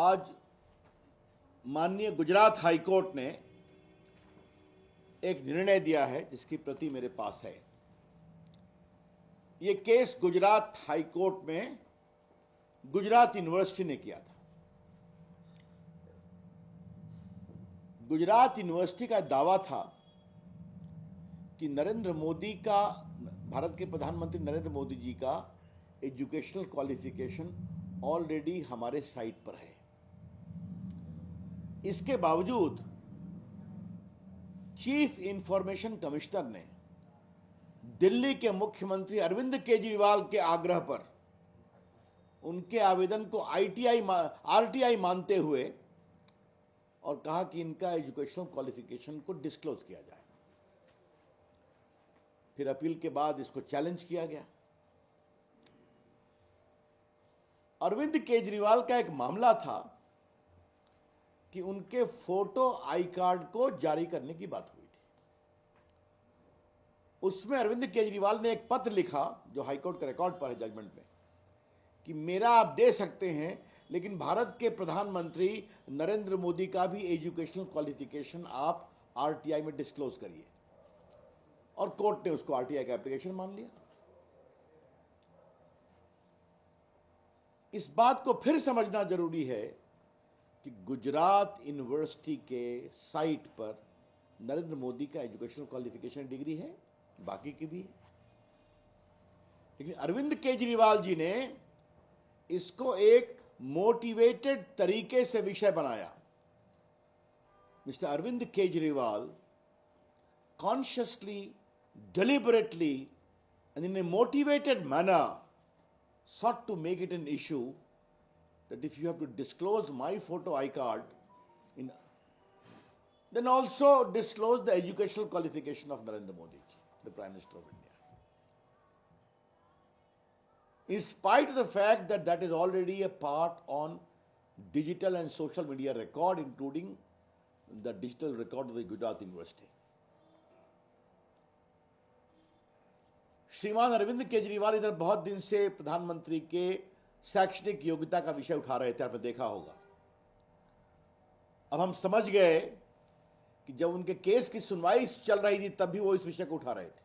आज माननीय Gujarat high court ने एक निर्णय दिया है जिसकी प्रति मेरे पास है। ये केस गुजरात हाई कोर्ट में गुजरात यूनिवर्सिटी ने किया था। गुजरात यूनिवर्सिटी का दावा था कि नरेंद्र मोदी का, भारत के प्रधानमंत्री नरेंद्र मोदी जी का एजुकेशनल क्वालिफिकेशन ऑलरेडी हमारे साइट पर है। इसके बावजूद चीफ इंफॉर्मेशन कमिश्नर ने दिल्ली के मुख्यमंत्री अरविंद केजरीवाल के आग्रह पर उनके आवेदन को आरटीआई मानते हुए और कहा कि इनका एजुकेशनल क्वालिफिकेशन को डिस्क्लोज किया जाए। फिर अपील के बाद इसको चैलेंज किया गया। अरविंद केजरीवाल का एक मामला था कि उनके फोटो आई कार्ड को जारी करने की बात हुई थी। उसमें अरविंद केजरीवाल ने एक पत्र लिखा जो हाईकोर्ट के रिकॉर्ड पर है जजमेंट में, कि मेरा आप दे सकते हैं लेकिन भारत के प्रधानमंत्री नरेंद्र मोदी का भी एजुकेशनल क्वालिफिकेशन आप आरटीआई में डिस्क्लोज करिए। और कोर्ट ने उसको आरटीआई का एप्लीकेशन मान लिया। इस बात को फिर समझना जरूरी है कि गुजरात यूनिवर्सिटी के साइट पर नरेंद्र मोदी का एजुकेशनल क्वालिफिकेशन डिग्री है, बाकी की भी है, लेकिन अरविंद केजरीवाल जी ने इसको एक मोटिवेटेड तरीके से विषय बनाया। Mister Arvind Kejriwal consciously, deliberately, and in a motivated manner sought to make it an issue that if you have to disclose my photo I card, then also disclose the educational qualification of Narendra Modi, the Prime Minister of India. In spite of the fact that that is already a part on digital and social media record, including the digital record of the Gujarat University. श्रीमान अरविंद केजरीवाल इधर बहुत दिन से प्रधानमंत्री के शैक्षणिक योग्यता का विषय उठा रहे थे, आपने देखा होगा। अब हम समझ गए कि जब उनके केस की सुनवाई चल रही थी तब भी वो इस विषय को उठा रहे थे।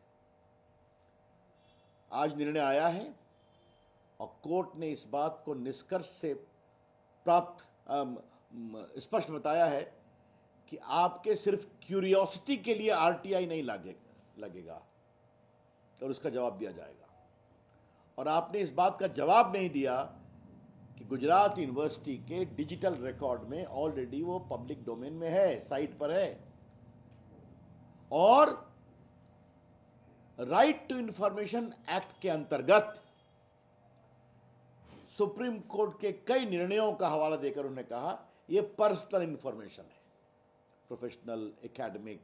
आज निर्णय आया है और कोर्ट ने इस बात को निष्कर्ष से प्राप्त स्पष्ट बताया है कि आपके सिर्फ क्यूरियोसिटी के लिए आरटीआई नहीं लगेगा और उसका जवाब दिया जाएगा। और आपने इस बात का जवाब नहीं दिया कि गुजरात यूनिवर्सिटी के डिजिटल रिकॉर्ड में ऑलरेडी वो पब्लिक डोमेन में है, साइट पर है, और राइट टू इंफॉर्मेशन एक्ट के अंतर्गत सुप्रीम कोर्ट के कई निर्णयों का हवाला देकर उन्होंने कहा यह पर्सनल इंफॉर्मेशन है, professional, academic,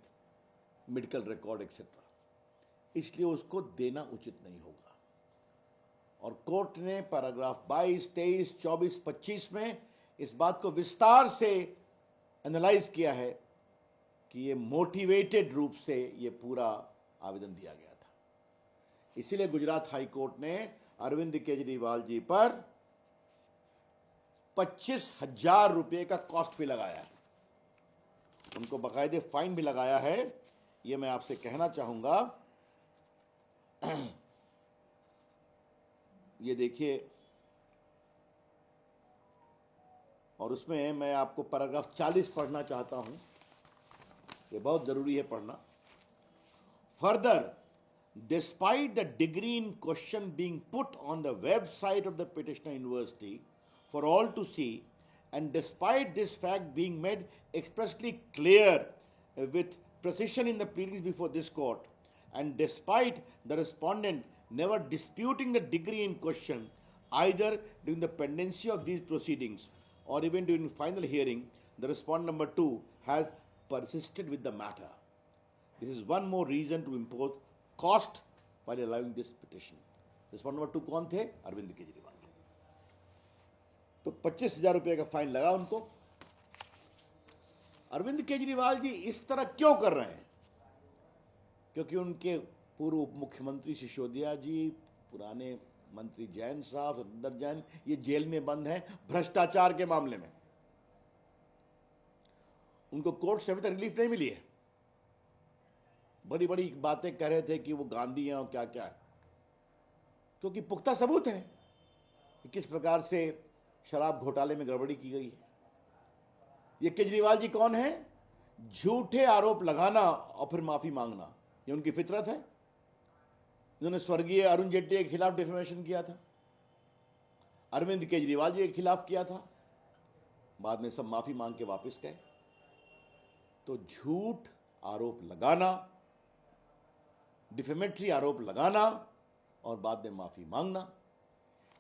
medical record etcetera, इसलिए उसको देना उचित नहीं होगा। और कोर्ट ने पैराग्राफ 22, 23, 24, 25 में इस बात को विस्तार से एनालाइज किया है कि ये मोटिवेटेड रूप से ये पूरा आवेदन दिया गया था। इसीलिए गुजरात हाई कोर्ट ने अरविंद केजरीवाल जी पर 25,000 रुपये का कॉस्ट भी लगाया है, उनको बाकायदे फाइन भी लगाया है। ये मैं आपसे कहना चाहूंगा। ये देखिए, और उसमें मैं आपको पैराग्राफ 40 पढ़ना चाहता हूं, ये बहुत जरूरी है पढ़ना। Further, despite the degree in question being put on the website of the petitioner university for all to see, and despite this fact being made expressly clear with precision in the pleadings before this court, and despite the respondent never disputing the degree in question either during the pendency of these proceedings or even during final hearing, the respondent number 2 has persisted with the matter. This is one more reason to impose cost while allowing this petition. Respondent number 2 कौन थे? अरविंद केजरीवाल। तो 25,000 रुपये का fine लगा उनको। अरविंद केजरीवाल जी इस तरह क्यों कर रहे हैं? क्योंकि उनके पूर्व उप मुख्यमंत्री सिसोदिया जी, पुराने मंत्री जैन साहब, सत्येंद्र जैन, ये जेल में बंद हैं भ्रष्टाचार के मामले में। उनको कोर्ट से अभी तक रिलीफ नहीं मिली है। बड़ी बड़ी बातें कह रहे थे कि वो गांधी हैं और क्या क्या है, क्योंकि पुख्ता सबूत है कि किस प्रकार से शराब घोटाले में गड़बड़ी की गई है। ये केजरीवाल जी कौन है? झूठे आरोप लगाना और फिर माफी मांगना, ये उनकी फितरत है। इन्होंने स्वर्गीय अरुण जेटली के खिलाफ डिफेमेशन किया था, अरविंद केजरीवाल जी के खिलाफ किया था, बाद में सब माफी मांग के वापस गए। तो झूठ आरोप लगाना, डिफेमेटरी आरोप लगाना और बाद में माफी मांगना।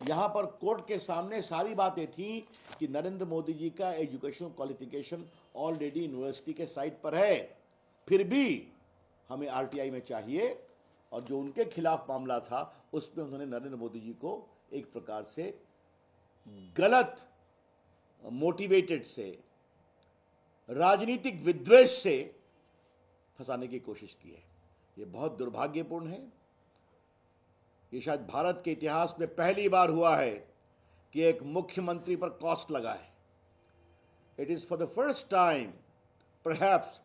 यहां पर कोर्ट के सामने सारी बातें थी कि नरेंद्र मोदी जी का एजुकेशनल क्वालिफिकेशन ऑलरेडी यूनिवर्सिटी के साइट पर है, फिर भी हमें आरटीआई में चाहिए। और जो उनके खिलाफ मामला था उसमें उन्होंने नरेंद्र मोदी जी को एक प्रकार से गलत मोटिवेटेड से, राजनीतिक विद्वेष से फंसाने की कोशिश की है। ये बहुत दुर्भाग्यपूर्ण है। ये शायद भारत के इतिहास में पहली बार हुआ है कि एक मुख्यमंत्री पर कॉस्ट लगा है। It is for the first time perhaps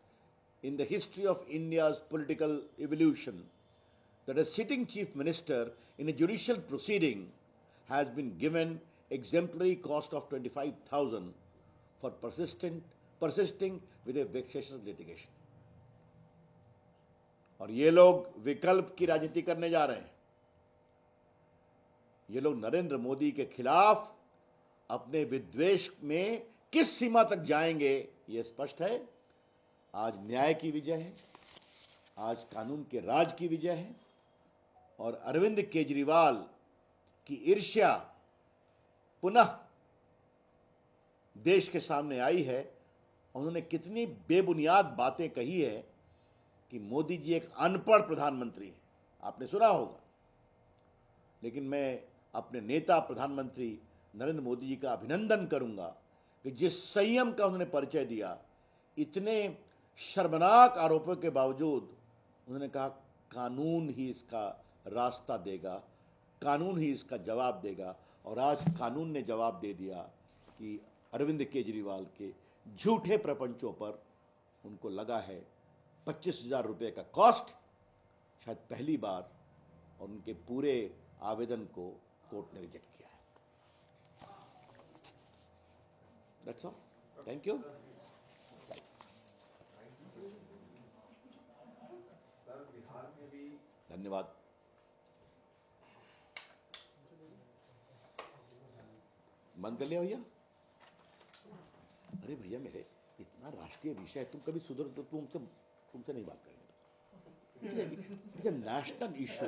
in the history of India's political evolution that a sitting chief minister in a judicial proceeding has been given exemplary cost of 25,000 for persisting with a vexatious litigation. और ये लोग विकल्प की राजनीति करने जा रहे हैं। ये लोग नरेंद्र मोदी के खिलाफ अपने विद्वेष में किस सीमा तक जाएंगे ये स्पष्ट है। आज न्याय की विजय है, आज कानून के राज की विजय है और अरविंद केजरीवाल की ईर्ष्या पुनः देश के सामने आई है। उन्होंने कितनी बेबुनियाद बातें कही है कि मोदी जी एक अनपढ़ प्रधानमंत्री है, आपने सुना होगा। लेकिन मैं अपने नेता प्रधानमंत्री नरेंद्र मोदी जी का अभिनंदन करूंगा कि जिस संयम का उन्होंने परिचय दिया, इतने शर्मनाक आरोपों के बावजूद उन्होंने कहा कानून ही इसका रास्ता देगा, कानून ही इसका जवाब देगा। और आज कानून ने जवाब दे दिया कि अरविंद केजरीवाल के झूठे प्रपंचों पर उनको लगा है 25,000 रुपये का कॉस्ट, शायद पहली बार, और उनके पूरे आवेदन को कोर्ट ने रिजेक्ट किया है। That's all, thank you. धन्यवाद। बंद कर लिया भैया? अरे भैया मेरे इतना राष्ट्रीय विषय है, तुम कभी सुधर तो तुमसे नहीं बात करेंगे। It's a national issue.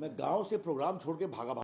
मैं गांव से प्रोग्राम छोड़ के भागा